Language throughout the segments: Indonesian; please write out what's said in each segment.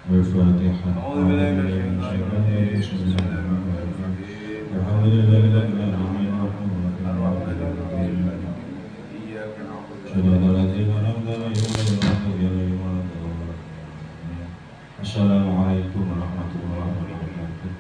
الفاتحة. أعوذ بالله من الشيطان الرجيم. بسم الله الرحمن الرحيم. الحمد لله رب العالمين الرحمن الرحيم. إياك نعبد صراط الذين أنعمت عليهم غير المغضوب عليهم ولا الضالين. السلام عليكم ورحمة الله وبركاته.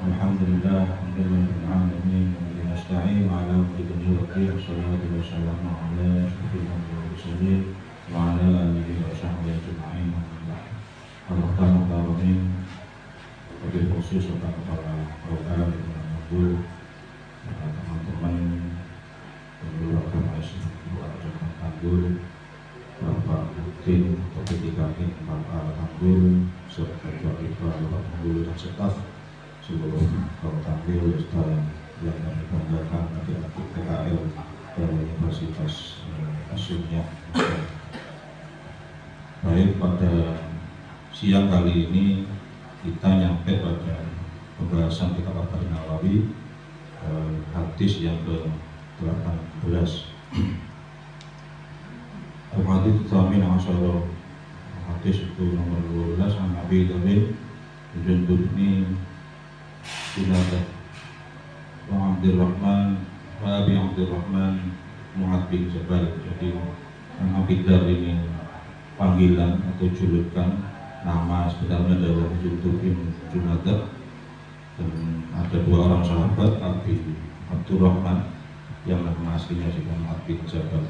الحمد لله رب العالمين ونستعين على أمر الدين والدين والصلاة والسلام على أشرف الأنبياء والمرسلين وعلى آله وصحبه أجمعين. Al-Muhtaram Tarumin wabil khusus kepada para program yang mengumpul teman-teman pembuluh agama Islam Jakarta Tanggul, Bapak Udin atau PTKI Bapak Tanggul serta Ketua Tanggul dan staf seluruh Kota Tanggul yang kami banggakan adik-adik PKL dari Universitas Asyunya. Baik, pada siang kali ini kita nyampe pada pembahasan kitab Arba'in Nawawi, hadis yang ke-18. Al-Hadits Tsamin Asyara, hadis itu nomor 12, an Nabi Dawud Jundubni Sinadah wa Abdurrahman wa Abi Abdurrahman Mu'ad bin Jabal. Jadi Nabi Dar ini panggilan atau julukan, nama sebenarnya adalah Jundub bin Junadah, dan ada dua orang sahabat, Abi Abdurrahman yang nama aslinya juga Mu'ad bin Jabal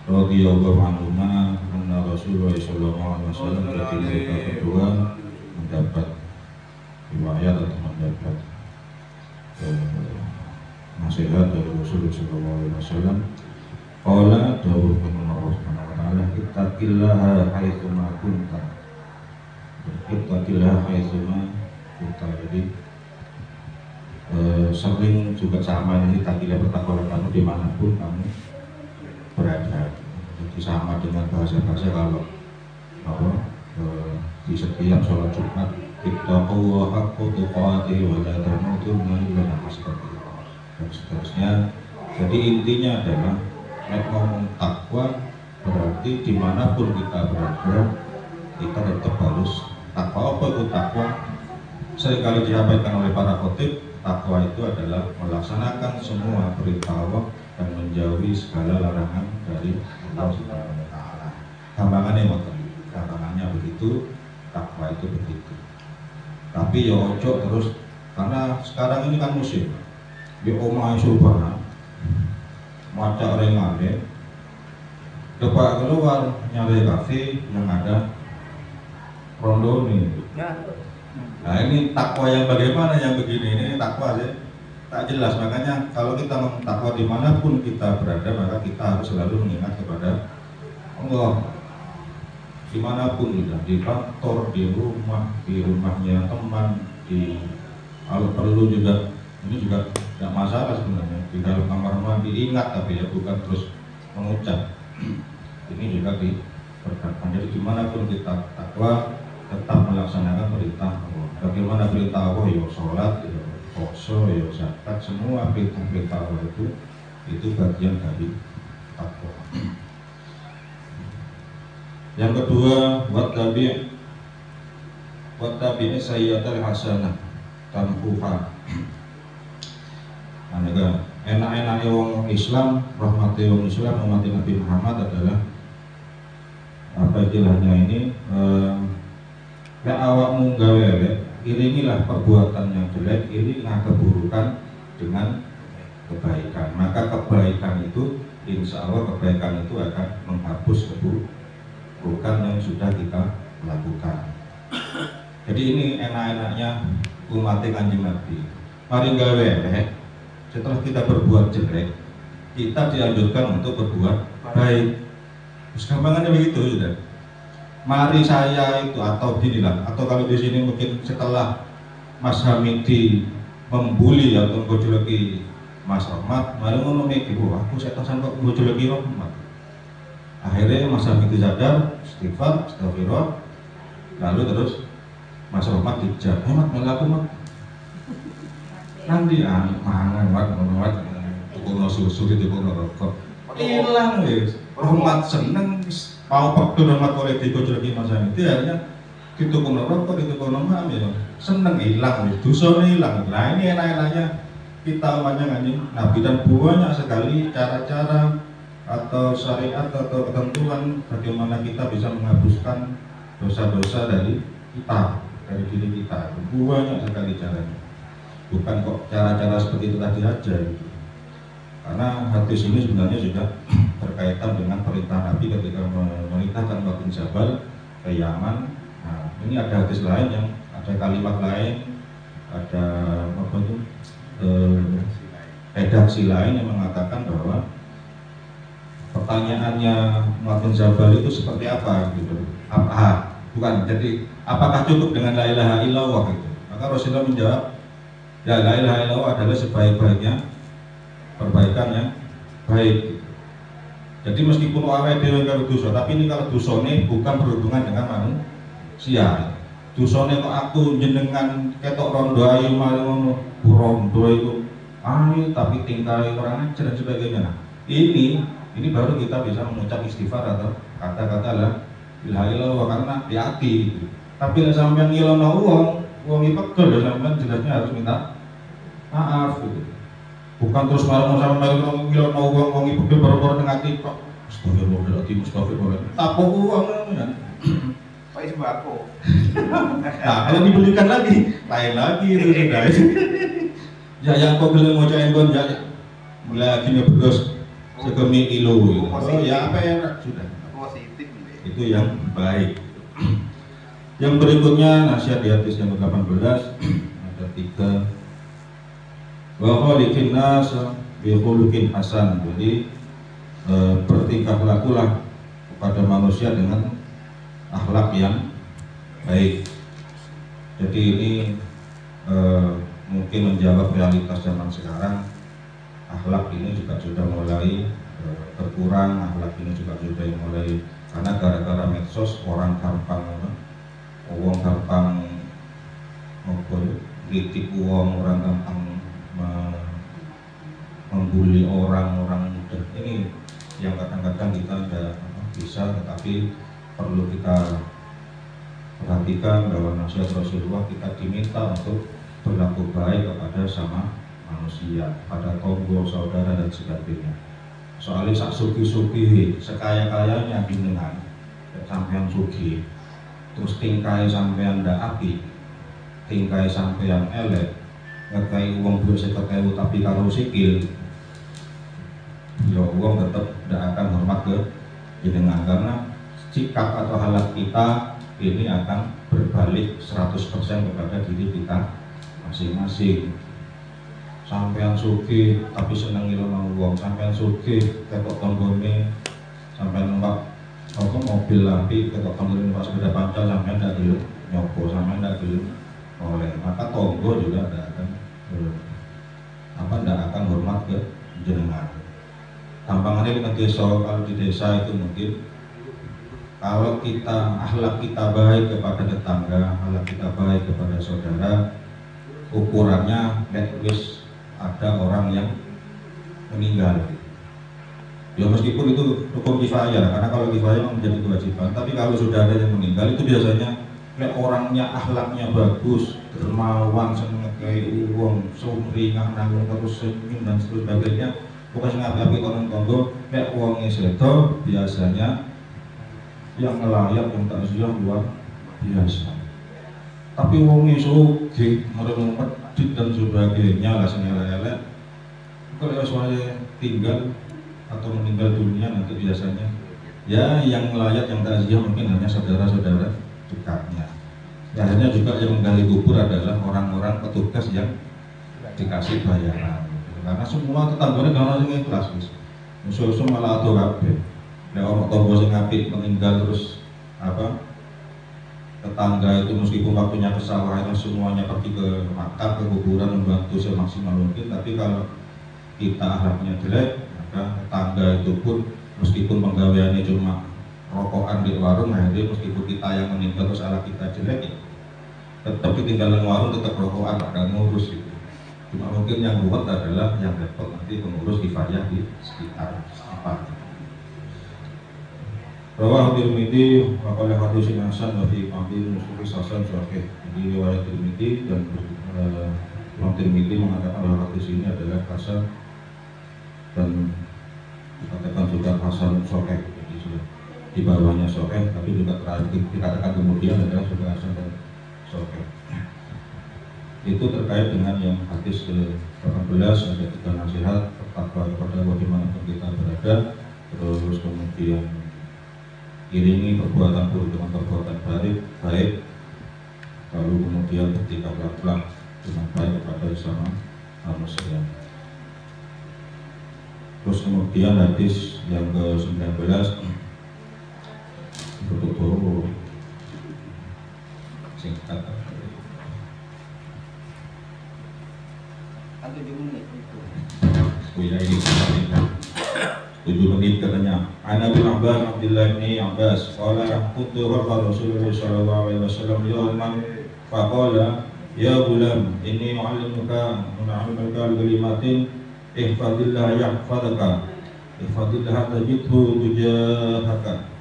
radhiyallahu anhuma, anna Rasulullah sallallahu alaihi wasallam, jadi mereka berdua mendapat riwayat atau mendapat nasihat dari Rasulullah sallallahu alaihi wasallam. Qala dawuh Allah Subhanahu wa taala, ittaqillaha haitsu ma kunta. Ittaqillaha haitsu ma kunta. Jadi sering juga sama ini, ittaqillaha, bertakwalah kamu dimanapun kamu berada. Jadi sama dengan bahasa-bahasa kalau di setiap sholat Jumat, ittaqullaha haqqa tuqatih wa la tamutunna illa wa antum muslimun, dan seterusnya. Jadi intinya adalah ngomong takwa berarti dimanapun kita berada kita tetap harus takwa. Apa itu takwa? Seringkali disampaikan oleh para khotib, takwa itu adalah melaksanakan semua perintah Allah dan menjauhi segala larangan dari Allah Subhanahu wa taala. Gampangannya begitu, takwa itu begitu. Tapi ya ojo terus, karena sekarang ini kan musim di omah Subhana maca rengane depan keluar nyari kafe yang ada rondo nih. Nah ini takwa yang bagaimana yang begini, ini takwa sih tak jelas. Makanya kalau kita ngomong takwa dimanapun kita berada, maka kita harus selalu mengingat kepada Allah dimanapun kita, di kantor, di rumahnya teman, kalau perlu juga, ini juga tidak masalah sebenarnya, di dalam kamar mandi ingat, tapi ya bukan terus mengucap. Ini juga diperkatakan. Jadi dimanapun kita takwa, tetap melaksanakan perintah Allah. Bagaimana perintah Allah? Ya sholat, ya puasa, ya zakat, semua perintah-perintah Allah itu bagian dari takwa. Yang kedua, wattabi' sayyi'atal hasanah tamhuha. Nah, juga enak-enaknya wong Islam, rahmati wong Islam, umat Nabi Muhammad adalah apa istilahnya ini? Awakmu gawe elek, iringilah perbuatan yang jelek, iringilah keburukan dengan kebaikan. Maka kebaikan itu, insya Allah kebaikan itu akan menghapus keburukan yang sudah kita lakukan. Jadi ini enak-enaknya umat Kanjeng Nabi. Mari gawe elek, setelah kita berbuat jelek, kita dianjurkan untuk berbuat baik. Terus gampangannya begitu sudah. Mari saya itu, atau ginilah, atau kalau di sini mungkin setelah Mas Hamidi membuli atau menjuluki Mas Ahmad, mari ngomong gitu, aku saya sangka menjuluki Ahmad. Akhirnya Mas Hamidi sadar, istighfar, astagfirullah, lalu terus Mas Ahmad dijak, Ahmad melaku mak, nanti mangan mat, tukung susu di tukung rokok, hilang wis, Rahmat seneng mau waktu Rahmat oleh dibojolki Mas Hamidi, akhirnya dituku rokok, dituku mam ya seneng hilang, dosane hilang. Nah ini enak-enaknya kita umatnya Kanjeng Nabi, dan banyak sekali cara-cara atau syariat atau ketentuan bagaimana kita bisa menghapuskan dosa-dosa dari kita, dari diri kita. Banyak sekali caranya. Bukan kok cara-cara seperti itu tadi aja gitu. Karena hadis ini sebenarnya juga berkaitan dengan perintah Nabi ketika memerintahkan Mu'adz bin Jabal ke Yaman. Nah, ini ada hadis lain yang ada kalimat lain, ada apa itu redaksi lain yang mengatakan bahwa pertanyaannya Mu'adz bin Jabal itu seperti apa gitu. Bukan, jadi apakah cukup dengan la ilaha illallah gitu. Maka Rasulullah menjawab, ya la ilaha illallah adalah sebaik-baiknya perbaikan yang baik gitu. Jadi meskipun awake dhewe karo dosa, tapi ini kalau dosane bukan berhubungan dengan manusia. Dosane kok aku jenengan ketok rondo ayu malah ngono, rondo itu ayu tapi tingkahnya orang ajar dan sebagainya. Nah, ini baru kita bisa mengucap istighfar atau kata-kata la ilaha illallah karena di hati gitu. Tapi nek sampean ngilono wong iki pegel ya sampean jelasnya harus minta maaf gitu. Bukan terus malah sama malah ngilono wong iki pegel baru-baru teng ati kok astagfirullahaladzim, astagfirullahaladzim. Tapo uang kan. Pak sembako. Nah, kalau dibelikan lagi, lain lagi itu sudah. Ya yang kau bilang mau cain kon ya mulai lagi ngebros segemi kilo. Oh ya apa ya sudah. Positif. Itu yang baik. Yang berikutnya nasihat di hadis yang ke-18 ada 3. Wa khaliqin nas bi khuluqin hasan. Jadi bertingkah lakulah kepada manusia dengan akhlak yang baik. Jadi ini mungkin menjawab realitas zaman sekarang. Akhlak ini juga sudah mulai berkurang, akhlak ini juga sudah mulai karena gara-gara medsos orang gampang kritik uang, orang gampang membuli orang mudah. Ini yang kadang-kadang kita tidak bisa, tetapi perlu kita perhatikan bahwa nasihat Rasulullah kita diminta untuk berlaku baik kepada sama manusia, pada tonggo, saudara dan sebagainya. Soalnya sak sugi-sugi, sekaya-kayanya bingungan, sampean sugi, terus tingkai sampean ndak api, tingkai sampean elek, ngekai uang 20.000 tapi kalau sikil, ya uang tetap tidak akan hormat ke jenengan karena sikap atau halak kita ini akan berbalik 100% kepada diri kita masing-masing. Sampean sugih tapi seneng ngilono wong, sampean sugih ketok tonggone, sampean numpak apa mobil lampi ketok tonggone numpak sepeda pancal, sampean ndak gelem nyoba, sampean ndak gelem oleh, maka tonggo juga ndak akan hormat ke jenengan. Gampangannya dengan desa, kalau di desa itu mungkin kalau kita akhlak kita baik kepada tetangga, akhlak kita baik kepada saudara, ukurannya wis ada orang yang meninggal. Ya meskipun itu hukum kifayah, karena kalau kifayah menjadi kewajiban, tapi kalau sudah ada yang meninggal itu biasanya orangnya akhlaknya bagus, dermawan, seneng ngekei uang, sumringah, nanggung terus senyum dan sebagainya. Bukan ngapi-api tonggo, nek uangnya sedo biasanya yang ngelayat yang takziah luar biasa. Tapi uangnya sugih, merem masjid dan sebagainya lah senelek-elek. Kalau saya tinggal atau meninggal dunia nanti biasanya ya yang ngelayat yang takziah mungkin hanya saudara-saudara dekatnya. Biasanya juga yang menggali kubur adalah orang-orang petugas yang dikasih bayaran. Karena semua tetangganya gak ono sing ikhlas wis. Musuh-musuh malah ado kabeh. Nek ono tangga sing apik meninggal terus apa? Tetangga itu meskipun waktunya ke sawah semuanya pergi ke makam, ke kuburan membantu semaksimal mungkin, tapi kalau kita akhlaknya jelek, maka tetangga itu pun meskipun penggaweannya cuma rokokan di warung, nah itu meskipun kita yang meninggal terus akhlak kita jelek ya, tetap ketinggalan warung tetap rokokan, ada ngurus gitu. Cuma mungkin yang ruwet adalah yang repot nanti pengurus kifayah di sekitar apa. Rawah Tirmidzi waqala haditsun hasan wa fi qabil musyrik hasan sahih. Jadi riwayat Tirmidzi dan Imam Tirmidzi mengatakan bahwa hadis ini adalah hasan dan dikatakan juga hasan sahih. Jadi sudah di bawahnya sahih tapi juga dikatakan kemudian adalah sudah hasan dan sahih. Itu terkait dengan yang hadis ke-18 ada 3 nasihat bertakwa kepada Allah dimanapun kita berada, terus kemudian iringi perbuatan buruk dengan perbuatan baik, lalu kemudian bersikap akhlak dengan baik kepada sesama manusia. Terus kemudian hadis yang ke-19 betul singkat. 7 menit itu. Ya ini 7 menit katanya. Ana bin Abbas Abdullah bin Abbas qala kuntu rafa Rasulullah sallallahu alaihi wasallam yawman faqala ya gulam inni u'allimuka kalimatin ihfazillah yahfazaka ihfazillah tajidhu tujahaka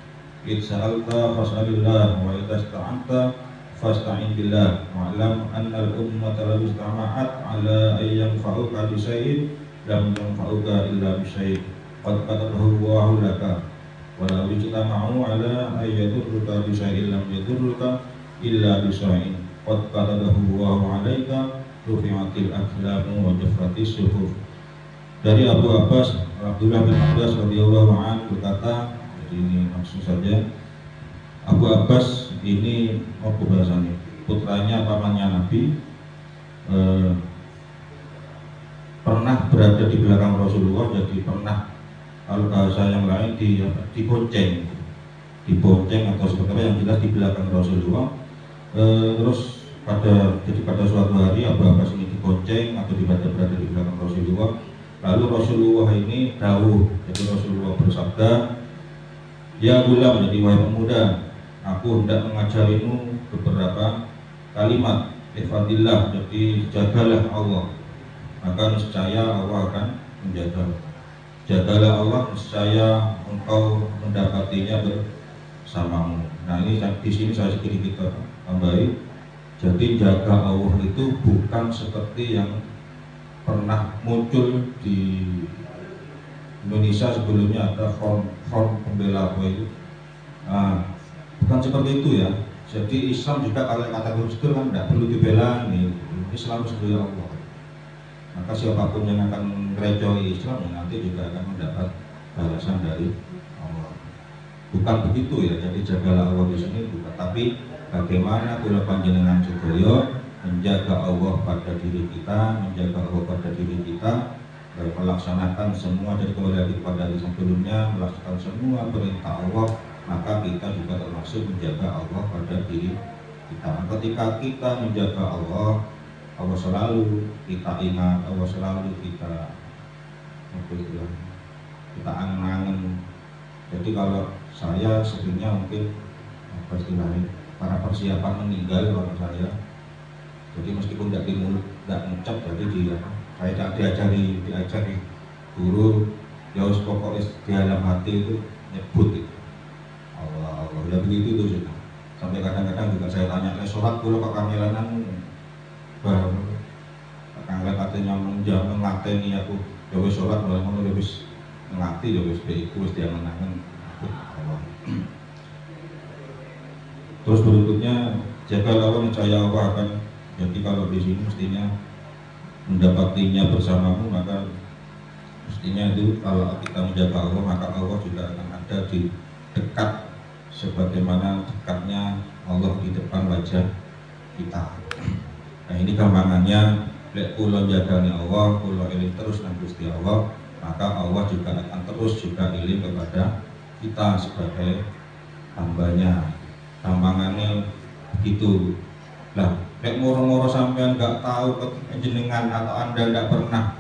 id sa'alta fas'alillah wa idza ista'anta fasta'in billah wa'lam anna al-ummata law istama'at ala an yanfa'uka bi syai'in lam yanfa'uka illa bi syai' qad katabahu Allahu laka wa law ijtama'u ala an yadurruka bi syai'in lam yadurruka illa bi syai'in qad katabahu Allahu 'alaika rufi'atil aqlamu wa jaffatis suhuf. Dari Abu Abbas Abdullah bin Abbas radhiyallahu anhu berkata, jadi ini langsung saja. Abu Abbas ini apa bahasanya? Putranya pamannya Nabi, pernah berada di belakang Rasulullah, jadi pernah kalau bahasa yang lain dibonceng atau seperti apa, yang jelas di belakang Rasulullah. Terus pada suatu hari Abu Abbas ini dibonceng atau berada di belakang Rasulullah. Lalu Rasulullah ini dawuh, jadi Rasulullah bersabda, ya gulam, jadi wahai pemuda, aku hendak mengajarimu beberapa kalimat. Ihfadillah, jadi jagalah Allah, maka niscaya Allah akan menjaga. Jagalah Allah, niscaya engkau mendapatinya bersamamu. Nah ini di sini saya sedikit tambahi. Jadi jaga Allah itu bukan seperti yang pernah muncul di Indonesia sebelumnya, ada front pembela apa itu. Bukan seperti itu ya. Jadi Islam juga kalau kata Gus Dur kan tidak perlu dibela nih. Islam sebenarnya Allah. Maka siapapun yang akan merejoi Islam nanti juga akan mendapat balasan dari Allah. Bukan begitu ya. Jadi jagalah Allah di sini bukan. Tapi bagaimana kula panjenengan sedaya menjaga Allah pada diri kita, menjaga Allah pada diri kita, melaksanakan semua dari kembali kepada hadis sebelumnya, melaksanakan semua perintah Allah, maka kita juga termasuk menjaga Allah pada diri kita. Ketika kita menjaga Allah, Allah selalu kita ingat, Allah selalu kita angen-angen. Jadi kalau saya sebenarnya mungkin apa istilahnya, para persiapan meninggal kalau saya. Jadi meskipun tidak di mulut, tidak ngucap, jadi saya diajari guru, ya pokoknya di dalam hati itu nyebut itu Allah, ya begitu itu sudah. Sampai kadang-kadang juga saya tanya, sholat dulu kok kamilanan baru kakak katanya mengateni aku, ya wis sholat mulai ngono wis ngati, ya wis itu wis dia menangan Allah. Terus berikutnya, jaga Allah, percaya Allah akan. Jadi kalau di sini mestinya mendapatinya bersamamu, maka mestinya itu kalau kita menjaga Allah, maka Allah juga akan ada di dekat sebagaimana dekatnya Allah di depan wajah kita. Nah ini gampangannya, lek kula jagani Allah, kula eling terus nang Gusti Allah, maka Allah juga akan terus juga eling kepada kita sebagai hambanya. Gampangannya begitu. Lah, lek moro-moro sampean nggak tahu jenengan atau anda nggak pernah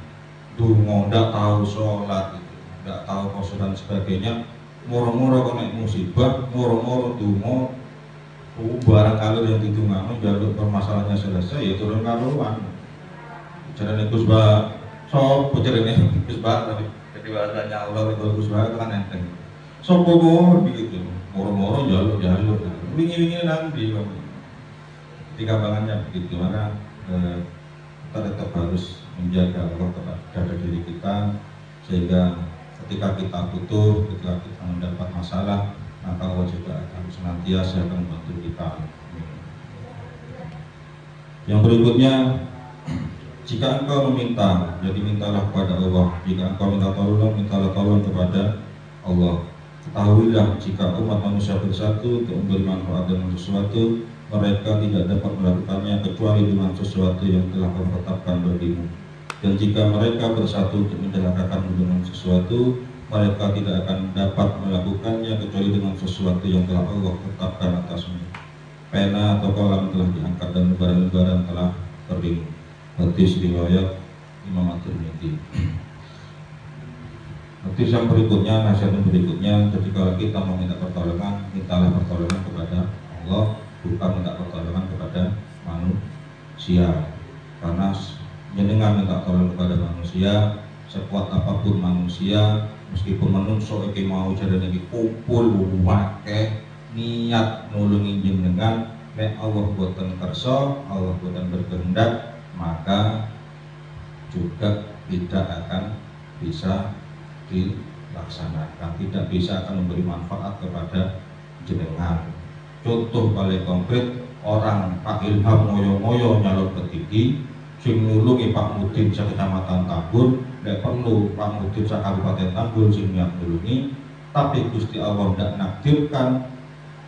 dungo, nggak tahu sholat, nggak tahu puasa dan sebagainya, moro-moro kena musibah, moro-moro dungo, barang kalor yang ditunggu, jalur permasalahannya selesai, ya turun karuan. Caranya Gus Ba, sop, caranya Gus Ba, jadi bahasanya Allah itu Gus Ba itu kan enteng. Sopo begitu, moro-moro jaluk wingi-wingi nanti ketika bangannya begitu, maka kita tetap harus menjaga Allah pada diri kita, sehingga ketika kita butuh, ketika kita mendapat masalah, maka Allah juga akan senantiasa akan membantu kita. Yang berikutnya, jika engkau meminta, jadi mintalah kepada Allah. Jika engkau minta tolong, mintalah tolong kepada Allah. Ketahuilah, jika umat manusia bersatu untuk memberi manfaat dengan sesuatu, mereka tidak dapat melakukannya kecuali dengan sesuatu yang telah Allah tetapkan bagimu. Dan jika mereka bersatu untuk mencelakakanmu dengan sesuatu, mereka tidak akan dapat melakukannya kecuali dengan sesuatu yang telah Allah tetapkan atasmu. Pena atau kolam telah diangkat dan lembaran-lembaran telah terdiri. Hadis riwayat Imam At-Tirmidzi. Hadis yang berikutnya, nasihat yang berikutnya, ketika kita meminta pertolongan, mintalah pertolongan kepada Allah, bukan minta pertolongan kepada manusia. Karena jenengan minta tolong kepada manusia, sekuat apapun manusia, meskipun menungso iki mau jadi lagi kumpul wakeh niat nulungi jenengan, nek Allah boten kersa, Allah boten berkehendak, maka juga tidak akan bisa dilaksanakan, tidak bisa akan memberi manfaat kepada jenengan. Contoh paling konkret, orang Pak Ilham moyo-moyo nyalon petinggi, sing nulungi Pak Mudin sa Kecamatan Tambun, nek perlu Pak Mudin sa Kabupaten Tambun sing niat nulungi, tapi Gusti Allah tidak nakdirkan,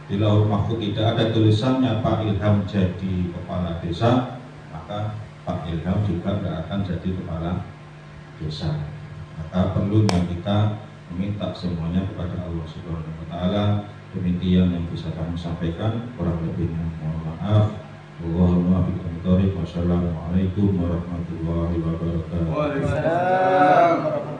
di Lauhul Mahfuz tidak ada tulisannya Pak Ilham jadi kepala desa, maka Pak Ilham juga tidak akan jadi kepala desa. Maka perlunya kita meminta semuanya kepada Allah Subhanahu wa Ta'ala. Demikian yang bisa kami sampaikan, kurang lebihnya mohon maaf. Wassalamualaikum warahmatullahi wabarakatuh. Waalaikumsalam.